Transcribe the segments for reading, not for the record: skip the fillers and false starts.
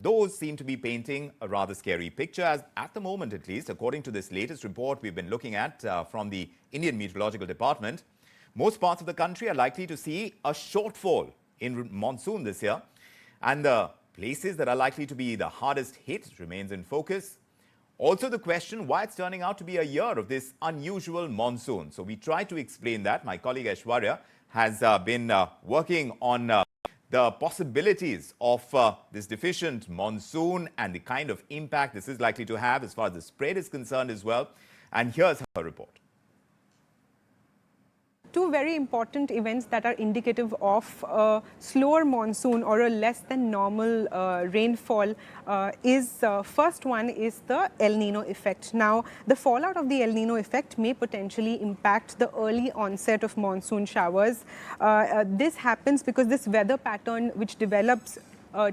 those seem to be painting a rather scary picture, as at the moment at least, according to this latest report we've been looking at from the Indian Meteorological Department. Most parts of the country are likely to see a shortfall in monsoon this year, and the places that are likely to be the hardest hit remains in focus. Also, the question why it's turning out to be a year of this unusual monsoon. So we try to explain that. My colleague Aishwarya has been working on the possibilities of this deficient monsoon and the kind of impact this is likely to have as far as the spread is concerned as well. And here's her report. Two very important events that are indicative of a slower monsoon or a less than normal rainfall first one is the El Nino effect. Now, the fallout of the El Nino effect may potentially impact the early onset of monsoon showers. This happens because this weather pattern, which develops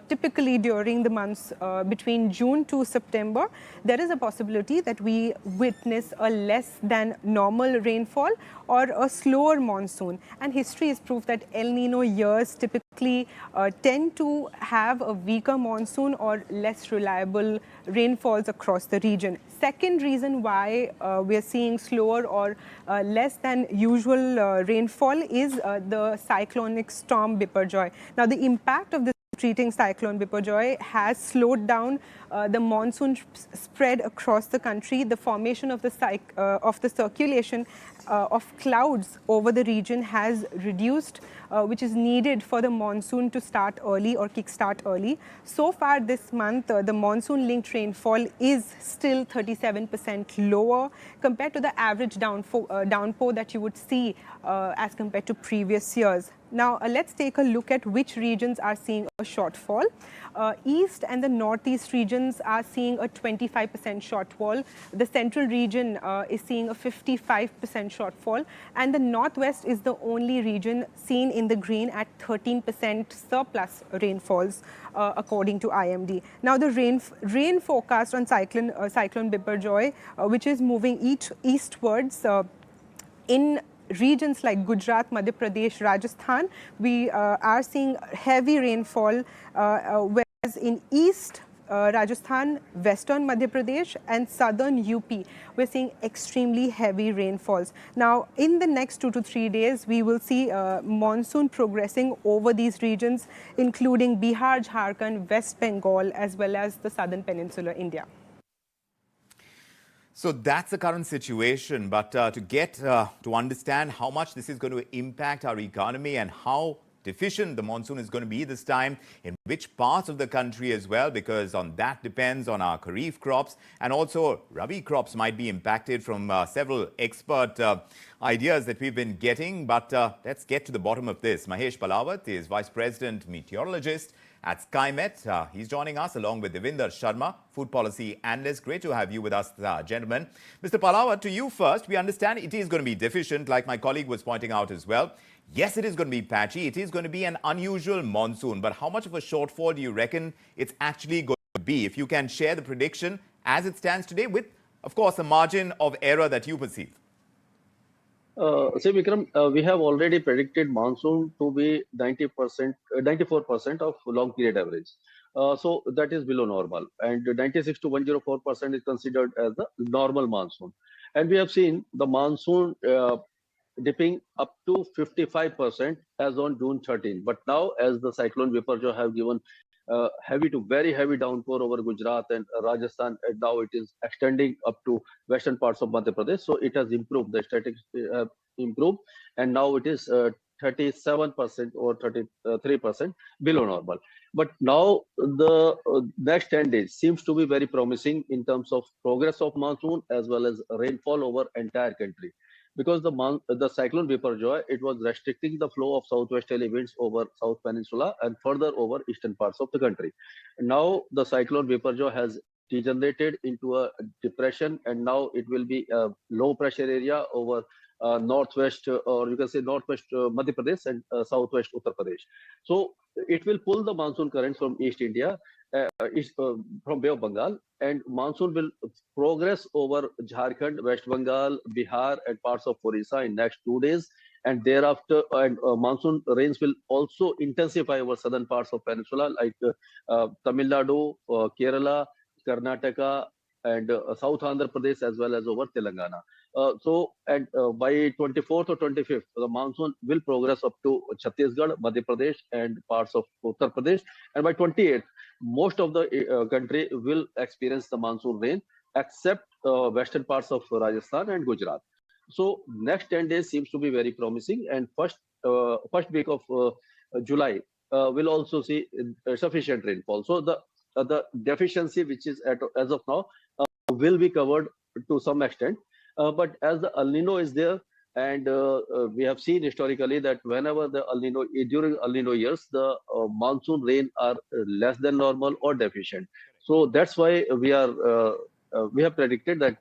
typically during the months between June to September, there is a possibility that we witness a less than normal rainfall or a slower monsoon. And history has proved that El Nino years typically tend to have a weaker monsoon or less reliable rainfalls across the region. Second reason why we are seeing slower or less than usual rainfall is the cyclonic storm Biparjoy. Now, the impact of this treating cyclone Biparjoy has slowed down the monsoon spread across the country. The formation of the circulation of clouds over the region has reduced, which is needed for the monsoon to start early or kickstart early. So far this month, the monsoon-linked rainfall is still 37% lower compared to the average downpour that you would see as compared to previous years. Now, let's take a look at which regions are seeing a shortfall. East and the northeast regions are seeing a 25% shortfall. The central region is seeing a 55% shortfall. And the northwest is the only region seen in the green at 13% surplus rainfalls, according to IMD. Now, the rain forecast on cyclone Biparjoy, which is moving eastwards in regions like Gujarat, Madhya Pradesh, Rajasthan, we are seeing heavy rainfall, whereas in east Rajasthan, western Madhya Pradesh and southern UP, we're seeing extremely heavy rainfalls. Now, in the next 2 to 3 days, we will see monsoon progressing over these regions, including Bihar, Jharkhand, West Bengal, as well as the southern peninsular India. So that's the current situation. But to understand how much this is going to impact our economy and how deficient the monsoon is going to be this time, in which parts of the country as well, because on that depends on our kharif crops, and also rabi crops might be impacted from several expert ideas that we've been getting. But let's get to the bottom of this. Mahesh Palawat is Vice President Meteorologist at Skymet. He's joining us along with Devinder Sharma, Food Policy Analyst. Great to have you with us, gentlemen. Mr. Palawat, to you first. We understand it is going to be deficient, like my colleague was pointing out as well. Yes, it is going to be patchy. It is going to be an unusual monsoon. But how much of a shortfall do you reckon it's actually going to be? If you can share the prediction as it stands today with, of course, a margin of error that you perceive. See, Vikram, we have already predicted monsoon to be 94% of long period average. So that is below normal, and 96 to 104% is considered as the normal monsoon. And we have seen the monsoon dipping up to 55% as on June 13. But now, as the cyclone Biparjoy have given heavy to very heavy downpour over Gujarat and Rajasthan, and now it is extending up to western parts of Madhya Pradesh. So it has improved. The statistics have improved, and now it is 37% or 33% below normal. But now the next 10 days seems to be very promising in terms of progress of monsoon as well as rainfall over entire country. Because the cyclone Biparjoy, it was restricting the flow of southwesterly winds over South Peninsula and further over eastern parts of the country. And now the cyclone Biparjoy has degenerated into a depression, and now it will be a low pressure area over northwest, or you can say northwest Madhya Pradesh and southwest Uttar Pradesh. So it will pull the monsoon currents from East India, from Bay of Bengal, and monsoon will progress over Jharkhand, West Bengal, Bihar, and parts of Orissa in next 2 days. and thereafter, and monsoon rains will also intensify over southern parts of peninsula like Tamil Nadu, Kerala, Karnataka, and South Andhra Pradesh, as well as over Telangana. And by 24th or 25th, the monsoon will progress up to Chhattisgarh, Madhya Pradesh, and parts of Uttar Pradesh. And by 28th, most of the country will experience the monsoon rain, except western parts of Rajasthan and Gujarat. So next 10 days seems to be very promising, and first week of July will also see sufficient rainfall. So the deficiency which is as of now will be covered to some extent. But as the El Nino is there, and we have seen historically that whenever the El Nino, during El Nino years, the monsoon rain are less than normal or deficient. So that's why we have predicted that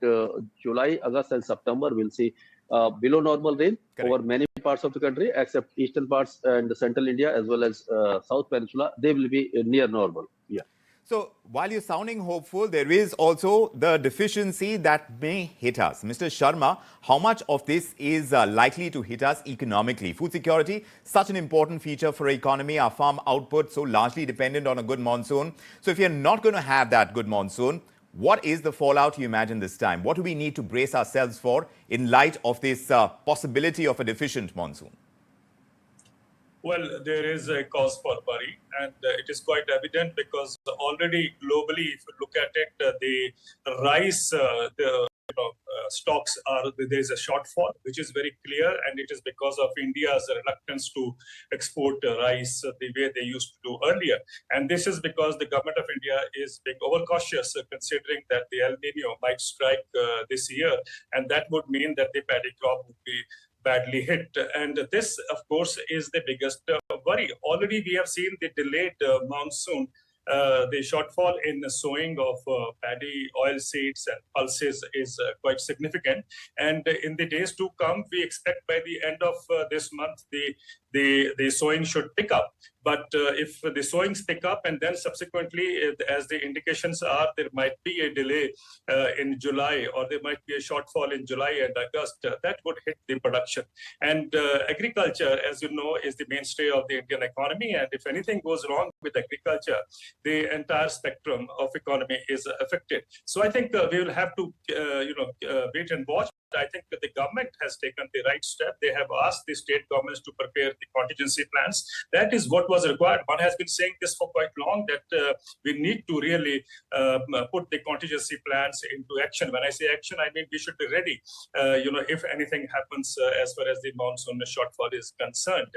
July, August, and September will see below normal rain over many parts of the country, except eastern parts and central India, as well as South Peninsula. They will be near normal. Yeah. So while you're sounding hopeful, there is also the deficiency that may hit us. Mr. Sharma, how much of this is likely to hit us economically? Food security, such an important feature for our economy, our farm output so largely dependent on a good monsoon. So if you're not going to have that good monsoon, what is the fallout you imagine this time? What do we need to brace ourselves for in light of this possibility of a deficient monsoon? Well, there is a cause for worry, and it is quite evident because already globally, if you look at it, the rice, stocks there is a shortfall, which is very clear, and it is because of India's reluctance to export rice the way they used to do earlier. And this is because the government of India is being overcautious, considering that the El Nino might strike this year, and that would mean that the paddy crop would be badly hit. And this, of course, is the biggest worry. Already we have seen the delayed monsoon. The shortfall in the sowing of paddy, oil seeds, and pulses is quite significant. And in the days to come, we expect by the end of this month, the sowing should pick up. But if the sowings pick up and then subsequently, as the indications are, there might be a delay in July, or there might be a shortfall in July and August, that would hit the production. And agriculture, as you know, is the mainstay of the Indian economy. And if anything goes wrong with agriculture, the entire spectrum of economy is affected. So I think we will have to, wait and watch. I think that the government has taken the right step. They have asked the state governments to prepare the contingency plans. That is what was required. One has been saying this for quite long, that we need to really put the contingency plans into action. When I say action, I mean we should be ready, if anything happens as far as the monsoon shortfall is concerned.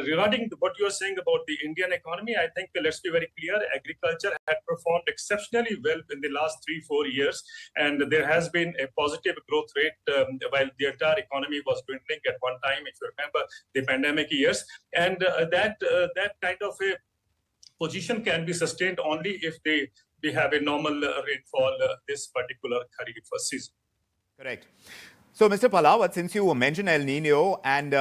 Regarding what you are saying about the Indian economy, I think let's be very clear, agriculture had performed exceptionally well in the last 3-4 years, and there has been a positive growth rate while the entire economy was dwindling at one time, if you remember the pandemic years. And that kind of a position can be sustained only if we have a normal rainfall this particular Kharif season. Correct. So, Mr. Palawat, since you mentioned El Nino, and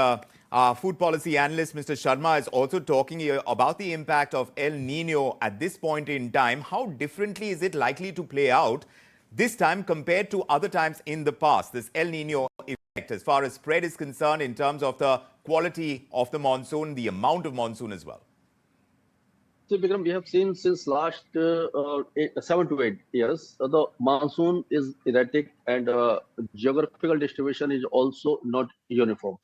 our food policy analyst, Mr. Sharma, is also talking about the impact of El Nino at this point in time. How differently is it likely to play out this time compared to other times in the past, this El Nino effect, as far as spread is concerned, in terms of the quality of the monsoon, the amount of monsoon as well? So, Vikram, we have seen since last 7 to 8 years, the monsoon is erratic, and geographical distribution is also not uniform.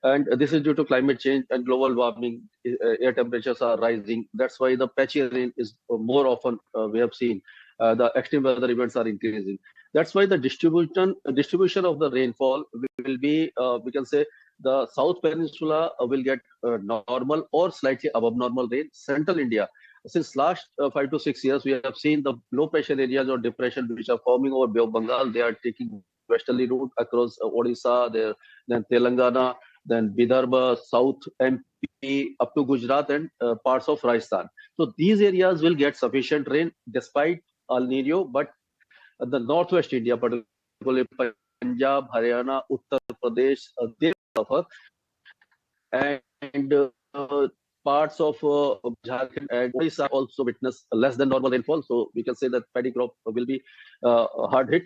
And this is due to climate change and global warming. Air temperatures are rising. That's why the patchy rain is more often we have seen. The extreme weather events are increasing. That's why the distribution of the rainfall will be, we can say, the South Peninsula will get normal or slightly above normal rain. Central India, since last 5 to 6 years, we have seen the low pressure areas or depression which are forming over Bay of Bengal. They are taking westerly route across Odisha, then Telangana, then Vidarbha, South MP, up to Gujarat, and parts of Rajasthan. So these areas will get sufficient rain despite El Nino, but the northwest India, particularly Punjab, Haryana, Uttar Pradesh, they suffer, and parts of Jharkhand and Odisha also witness less than normal rainfall. So we can say that paddy crop will be hard hit.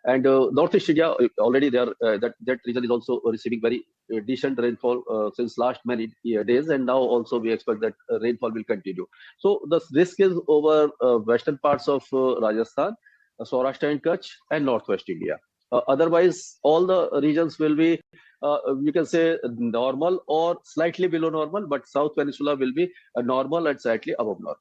And Northeast India, already there, that region is also receiving very decent rainfall since last many days, and now also we expect that rainfall will continue. So the risk is over western parts of Rajasthan, Saurashtra and Kutch, and Northwest India. Otherwise, all the regions will be, you can say, normal or slightly below normal, but South Peninsula will be normal and slightly above normal.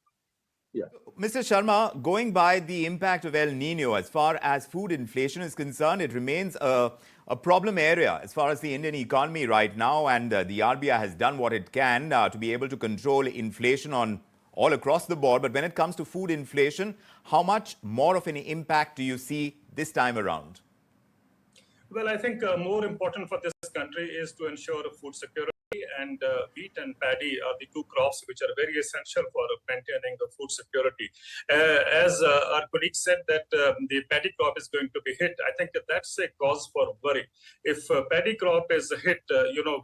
Yeah. Mr. Sharma, going by the impact of El Nino, as far as food inflation is concerned, it remains a problem area as far as the Indian economy right now, and the RBI has done what it can to be able to control inflation on all across the board. But when it comes to food inflation, how much more of an impact do you see this time around? Well, I think more important for this country is to ensure food security, and wheat and paddy are the two crops which are very essential for maintaining the food security. As our colleague said that the paddy crop is going to be hit, I think that's a cause for worry. If paddy crop is hit,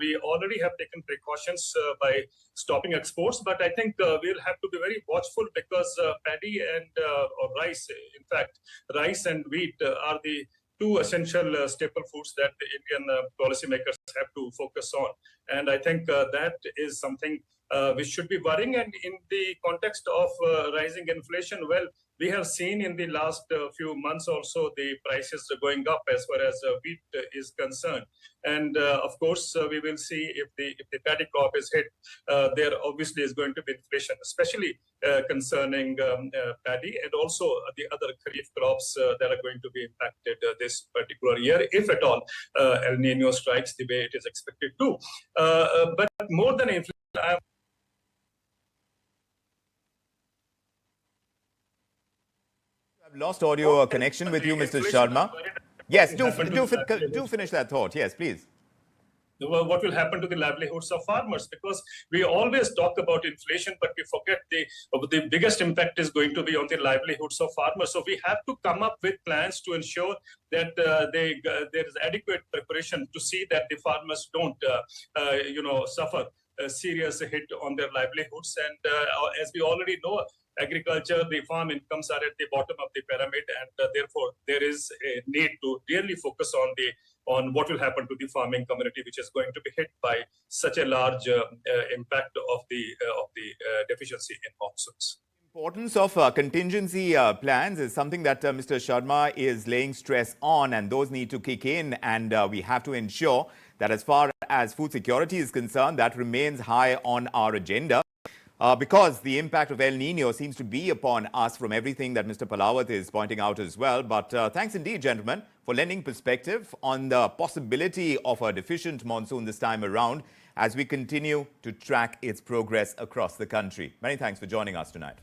we already have taken precautions by stopping exports, but I think we'll have to be very watchful because paddy and or rice, in fact, rice and wheat are the two essential staple foods that the Indian policymakers have to focus on. And I think that is something which should be worrying. And in the context of rising inflation, well, we have seen in the last few months also the prices going up as far as wheat is concerned. And of course, we will see if the paddy crop is hit, there obviously is going to be inflation, especially concerning paddy and also the other kharif crops that are going to be impacted this particular year, if at all El Nino strikes the way it is expected to. But more than inflation, I've lost audio connection with you, Mr. Sharma. Yes, do finish that thought. Yes, please. What will happen to the livelihoods of farmers? Because we always talk about inflation, but we forget the biggest impact is going to be on the livelihoods of farmers. So we have to come up with plans to ensure that there is adequate preparation to see that the farmers don't, suffer a serious hit on their livelihoods. And as we already know, agriculture, the farm incomes are at the bottom of the pyramid, and therefore there is a need to really focus on what will happen to the farming community, which is going to be hit by such a large impact of the deficiency in monsoons. Importance of contingency plans is something that Mr. Sharma is laying stress on, and those need to kick in, and we have to ensure that as far as food security is concerned, that remains high on our agenda. Because the impact of El Nino seems to be upon us from everything that Mr. Palawat is pointing out as well. But thanks indeed, gentlemen, for lending perspective on the possibility of a deficient monsoon this time around as we continue to track its progress across the country. Many thanks for joining us tonight.